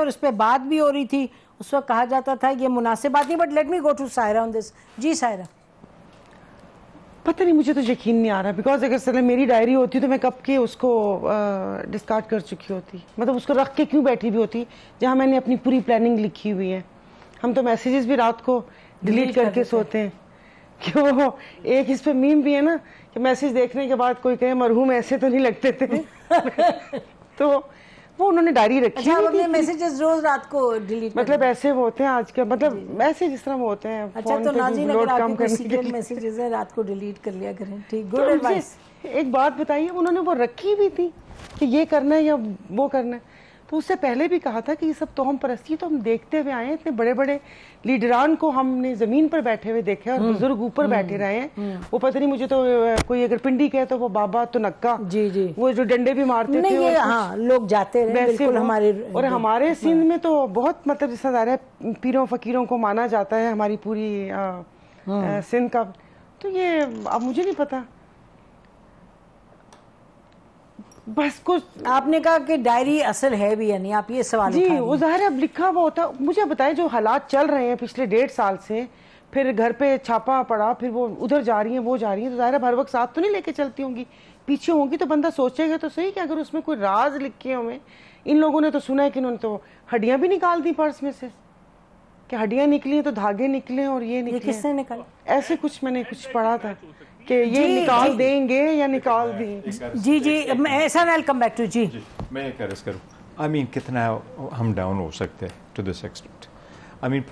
پر اس پہ بات بھی ہو رہی تھی, اس وقت کہا جاتا تھا یہ مناسب بات نہیں, but let me go to Saira on this. جی سائرہ. پتہ نہیں, مجھے تو یقین نہیں آ رہا, بیکاز اگر سر میری ڈائری ہوتی تو میں کب کے اس کو ڈسکارڈ کر چکی ہوتی, مطلب اس کو رکھ کے کیوں بیٹھی بھی ہوتی جہاں میں نے اپنی پوری پلاننگ لکھی ہوئی ہے. ہم تو میسیجز بھی رات کو ڈیلیٹ کر کے سوتے ہیں, کہ وہ ایک اس پہ میم بھی ہے نا کہ میسیج دیکھنے کے بعد کوئی کہے مرحوم ایسے تو نہیں لگتے تھے. تو وہ انہوں نے ڈائری رکھی ہے. اپنے میسیجز روز رات کو ڈیلیٹ, مطلب ایسے وہ ہوتے ہیں آج کل, مطلب ایسے جس طرح وہ ہوتے ہیں. اچھا تو ناظرین اگر آپ کے کوئی سیکرٹ میسیجز ہیں رات کو ڈیلیٹ کر لیا کریں. ٹھیک, گڈ ایڈوائس. ایک بات بتائیے, انہوں نے وہ رکھی بھی تھی کہ یہ کرنا ہے یا وہ کرنا ہے, تو اس سے پہلے بھی کہا تھا کہ یہ سب توہم پرستی تو ہم دیکھتے ہوئے آئے ہیں. اتنے بڑے بڑے لیڈران کو ہم نے زمین پر بیٹھے ہوئے دیکھے اور بزرگ اوپر بیٹھے رہے ہیں. وہ پتہ نہیں, مجھے تو کوئی اگر پنڈی کہے تو وہ بابا تو نکا, وہ جو ڈنڈے بھی مارتے تھے, ہاں لوگ جاتے رہے بالکل ہمارے. اور ہمارے سندھ میں تو بہت مطلب جس طرح ظاہر ہے پیروں فقیروں کو مانا جاتا ہے ہماری پوری سندھ کا. تو یہ اب مجھے نہیں پتا, بس کچھ. آپ نے کہا کہ ڈائری اصل ہے بھی یا نہیں, آپ یہ سوال جی وہ ظاہر ہے اب لکھا ہوا ہوتا. مجھے بتائیں جو حالات چل رہے ہیں پچھلے 1.5 سال سے, پھر گھر پہ چھاپا پڑا, پھر وہ ادھر جا رہی ہیں وہ جا رہی ہیں, تو ظاہر ہے ہر وقت ساتھ تو نہیں لے کے چلتی ہوں گی, پیچھے ہوں گی. تو بندہ سوچے گا تو صحیح کہ اگر اس میں کوئی راز لکھے ہوئے, ان لوگوں نے تو سنا ہے کہ انہوں نے تو ہڈیاں بھی نکال دی پرس میں سے, کہ ہڈیاں نکلی تو دھاگے نکلے اور یہ نکلے. کس نے نکالا؟ ایسے کچھ میں نے کچھ پڑھا تھا کہ یہ نکال دیں گے یا نکال دیں. جی جی ایسا ویل کم بیک ٹو. جی میں ایک عرض کروں, آئی مین کتنا ہم ڈاؤن ہو سکتے ہیں to this extent. I mean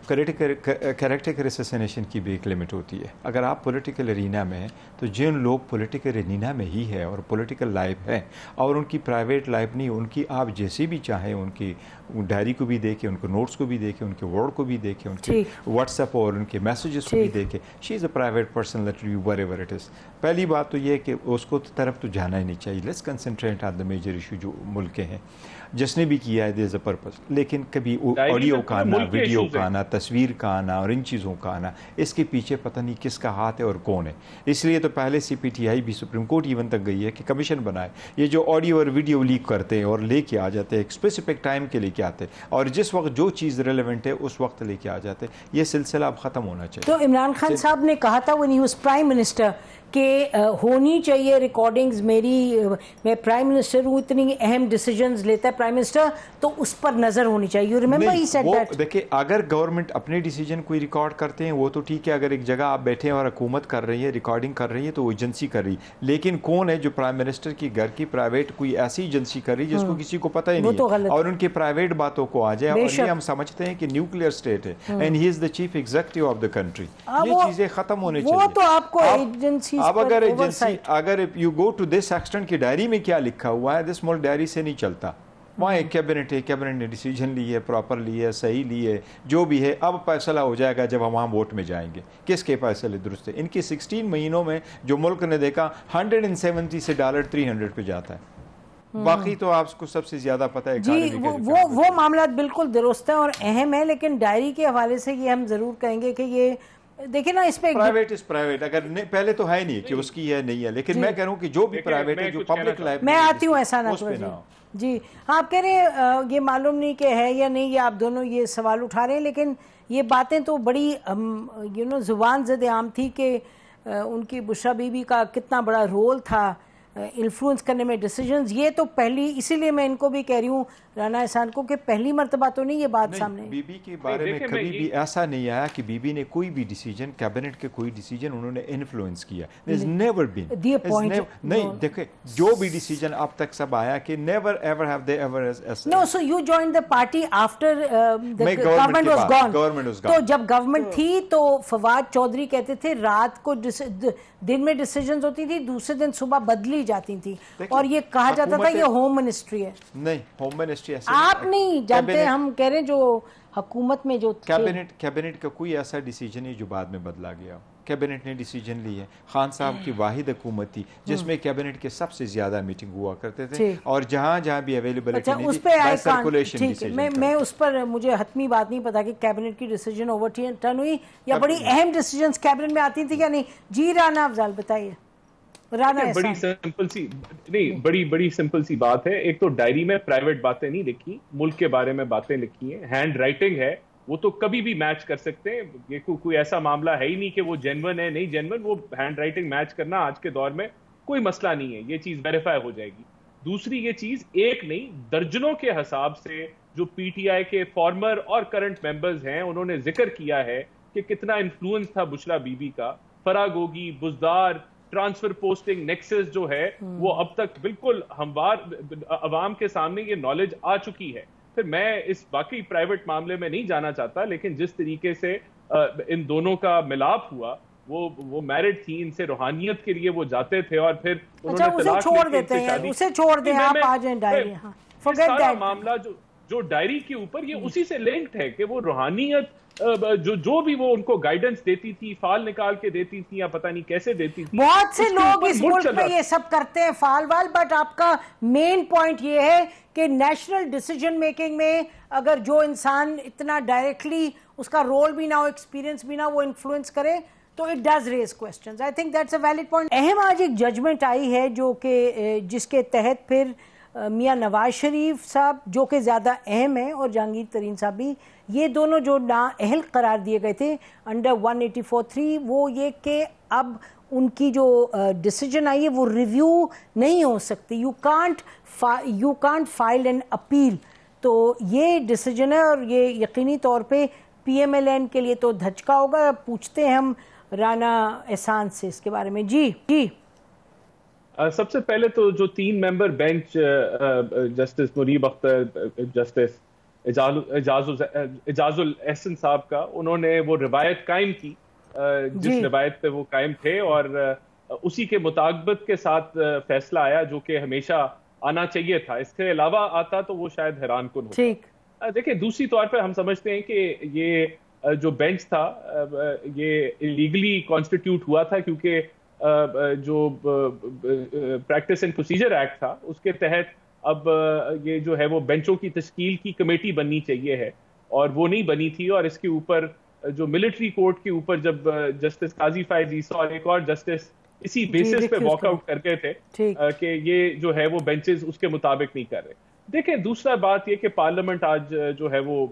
character assassination کی بھی ایک لمٹ ہوتی ہے. اگر آپ پولیٹیکل ارینا میں ہیں تو جن لوگ پولیٹیکل ارینا میں ہی ہے اور پولیٹیکل لائف ہے اور ان کی پرائیویٹ لائف نہیں, ان کی آپ جیسی بھی چاہیں ان کی ڈائری کو بھی دیکھیں, ان کے نوٹس کو بھی دیکھیں, ان کے ورڈ کو بھی دیکھیں, ان کے واٹس ایپ اور ان کے میسیجز کو بھی دیکھیں. She is a private person, let you wherever it is. پہلی بات تو یہ ہے کہ اس کو طرف تو جانا ہی نہیں چاہیے. Let's concentrate on the major issue جو ملک کے ہیں. جس نے بھی کیا ہے دیر از اے پرپز, لیکن کبھی آڈیو کا آنا, ویڈیو کا آنا, تصویر کا آنا اور ان چیزوں کا آنا, اس کے پیچھے پتہ نہیں کس کا ہاتھ ہے اور کون ہے. اس لیے تو پہلے سی پی ٹی آئی بھی سپریم کورٹ ایون تک گئی ہے کہ کمیشن بنائے. یہ جو آڈیو اور ویڈیو لیک کرتے ہیں اور لے کے آ جاتے ہیں ایک اسپیسیفک ٹائم کے لے کے آتے ہیں, اور جس وقت جو چیز ریلیونٹ ہے اس وقت لے کے آ جاتے ہیں, یہ سلسلہ اب ختم ہونا چاہیے. تو عمران خان صاحب نے کہا تھا when he was prime minister کہ ہونی چاہیے ریکارڈنگز میری, میں پرائم منسٹر ہوں, اتنی اہم ڈیسیجنز لیتا ہے پرائم منسٹر, تو اس پر نظر ہونی چاہیے. You remember he said that. دیکھیں اگر گورنمنٹ اپنے ڈیسیجن کوئی ریکارڈ کرتے ہیں وہ تو ٹھیک ہے, اگر ایک جگہ آپ بیٹھے ہیں اور حکومت کر رہی ہے ریکارڈنگ کر رہی ہے تو وہ ایجنسی کر رہی ہے, لیکن کون ہے جو پرائم منسٹر کی گھر کی پرائیویٹ کوئی ایسی ایجنسی کر رہی ہے جس کو کسی کو پتہ ہی نہیں ہے اور ان کے پرائیویٹ باتوں کو آ جائے, اور یہ ہم سمجھتے ہیں کہ نیوکلیئر اسٹیٹ ہے and he is the chief executive of the country. یہ چیزیں ختم ہونے چاہیے. وہ تو آپ کو ایجنسی, اب اگر you go to this extent کی ڈائری میں کیا لکھا ہوا ہے, دس ملک ڈائری سے نہیں چلتا. وہاں ایک کیبنٹ ہے, کیبنٹ نے ڈیسیجن لی ہے, پراپر لی ہے, صحیح لی ہے, جو بھی ہے. اب فیصلہ ہو جائے گا جب ہم وہاں ووٹ میں جائیں گے کس کے فیصلے درست ہے. ان کی 16 مہینوں میں جو ملک نے دیکھا 170 سے $300 پہ جاتا ہے. باقی تو آپ کو سب سے زیادہ پتہ ہے. جی وہ معاملات بالکل درست ہیں اور اہم ہیں, لیکن ڈائری کے حوالے سے یہ ہم ضرور کہیں گے کہ یہ دیکھیں نا اس پہ پرائیویٹ از پرائیویٹ. اگر پہلے تو ہے نہیں کہ اس کی ہے نہیں ہے, لیکن میں کہہ رہا ہوں کہ جو بھی پرائیویٹ ہے, جو پبلک لائف, میں آتی ہوں ایسا نہ. جی آپ کہہ رہے ہیں یہ معلوم نہیں کہ ہے یا نہیں, یہ آپ دونوں یہ سوال اٹھا رہے ہیں, لیکن یہ باتیں تو بڑی زبان زد عام تھی کہ ان کی بشرا بی بی کا کتنا بڑا رول تھا انفلوئنس کرنے میں ڈیسیجنز. یہ تو پہلی, اسی لیے میں ان کو بھی کہہ رہی ہوں رانا احسان کو کہ پہلی مرتبہ تو نہیں یہ بات سامنے. بی بی کے بارے میں کبھی بھی ایسا نہیں آیا کہ بی بی نے کوئی بھی ڈیسیجن, کیبنٹ کے کوئی ڈیسیجن انہوں نے انفلوئنس کیا. There's never been. نہیں دیکھیں جو بھی ڈیسیجن اب تک سب آیا کہ never ever have they ever. No, so you joined the party after the government was gone. تو جب گورنمنٹ تھی تو فواد چودھری کہتے تھے رات کو دن میں ڈیسیجنز ہوتی تھی, دوسرے دن صبح بدلی جاتی تھی, اور یہ کہا جاتا تھا یہ ہوم منسٹری ہے. نہیں, ہوم منسٹری آپ نہیں جانتے, ہم کہہ رہے ہیں جو حکومت میں جو کیبنٹ کا کوئی ایسا ڈیسیجن ہے جو بعد میں بدلا گیا. کیبنٹ نے ڈیسیجن لی ہے. خان صاحب کی واحد حکومت تھی جس میں کیبنٹ کے سب سے زیادہ میٹنگ ہوا کرتے تھے, اور جہاں جہاں بھی اویلیبلٹی نہیں تھی سرکولیشن ڈیسیجن. میں اس پر مجھے حتمی بات نہیں پتا کہ کیبنٹ کی ڈیسیجن اوور ٹرن ہوئی یا بڑی اہم ڈیسیجنز کیبنٹ میں آتی تھی یا نہیں. جی رانا افضل بتائیے. بڑی سمپل سی نہیں بڑی سمپل سی بات ہے. ایک تو ڈائری میں پرائیویٹ باتیں نہیں لکھی, ملک کے بارے میں باتیں لکھی ہیں. ہینڈ رائٹنگ ہے, وہ تو کبھی بھی میچ کر سکتے ہیں. یہ کوئی ایسا معاملہ ہے ہی نہیں کہ وہ جینون ہے نہیں جینون. وہ ہینڈ رائٹنگ میچ کرنا آج کے دور میں کوئی مسئلہ نہیں ہے, یہ چیز ویریفائی ہو جائے گی. دوسری یہ چیز ایک نہیں درجنوں کے حساب سے جو پی ٹی آئی کے فارمر اور کرنٹ ممبرز ہیں انہوں نے ذکر کیا ہے کہ کتنا انفلوئنس تھا بشرا بی بی کا. فراگوگی, بزدار, ٹرانسفر پوسٹنگ نیکسس جو ہے وہ اب تک بالکل ہموار عوام کے سامنے یہ نالج آ چکی ہے. پھر میں اس باقی پرائیویٹ معاملے میں نہیں جانا چاہتا, لیکن جس طریقے سے ان دونوں کا ملاپ ہوا, وہ میرڈ تھی, ان سے روحانیت کے لیے وہ جاتے تھے اور پھر انہوں نے طلاق چھوڑ دیتے ہیں, اسے چھوڑ دیں آپ آ جائیں ڈائری. سارا معاملہ جو ڈائری کے اوپر یہ اسی سے لنکڈ ہے کہ وہ روحانیت جو بھی وہ ان کو گائیڈنس دیتی تھی, فال نکال کے دیتی تھی یا پتہ نہیں کیسے دیتی تھی. بہت سے لوگ اس ملک میں یہ سب کرتے ہیں فال وال, بٹ آپ کا مین پوائنٹ یہ ہے کہ نیشنل ڈیسیجن میکنگ میں اگر جو انسان اتنا ڈائریکٹلی اس کا رول بھی نہ ہو, ایکسپیرینس بھی نہ, وہ انفلوئنس کرے تو it does raise questions. I think that's a valid point. اہم آج ایک ججمنٹ آئی ہے جو کہ جس کے تحت پھر میاں نواز شریف صاحب جو کہ زیادہ اہم ہیں اور جہانگیر ترین صاحب بھی, یہ دونوں جو نااہل قرار دیے گئے تھے انڈر 184(3), وہ یہ کہ اب ان کی جو ڈیسیجن آئی ہے وہ ریویو نہیں ہو سکتی. You can't file an appeal. تو یہ ڈیسیجن ہے اور یہ یقینی طور پہ پی ایم ایل این کے لیے تو دھچکا ہوگا. پوچھتے ہیں ہم رانا احسان سے اس کے بارے میں. جی سب سے پہلے تو جو 3 ممبر بینچ جسٹس منیب اختر, جسٹس اعجاز الاحسن صاحب کا, انہوں نے وہ روایت قائم کی جس روایت پہ وہ قائم تھے اور اسی کے مطابقت کے ساتھ فیصلہ آیا جو کہ ہمیشہ آنا چاہیے تھا. اس کے علاوہ آتا تو وہ شاید حیران کن ہوتا. دیکھیں دوسری طور پہ ہم سمجھتے ہیں کہ یہ جو بینچ تھا یہ لیگلی کانسٹیٹیوٹ ہوا تھا کیونکہ جو پریکٹس اینڈ پروسیجر ایکٹ تھا اس کے تحت اب یہ جو ہے وہ بینچوں کی تشکیل کی کمیٹی بننی چاہیے ہے اور وہ نہیں بنی تھی. اور اس کے اوپر جو ملٹری کورٹ کے اوپر جب جسٹس قاضی فائز عیسیٰ اور ایک اور جسٹس اسی بیسس پہ واک آؤٹ کر گئے تھے کہ یہ جو ہے وہ بینچز اس کے مطابق نہیں کر رہے. دیکھیں دوسرا بات یہ کہ پارلیمنٹ آج جو ہے وہ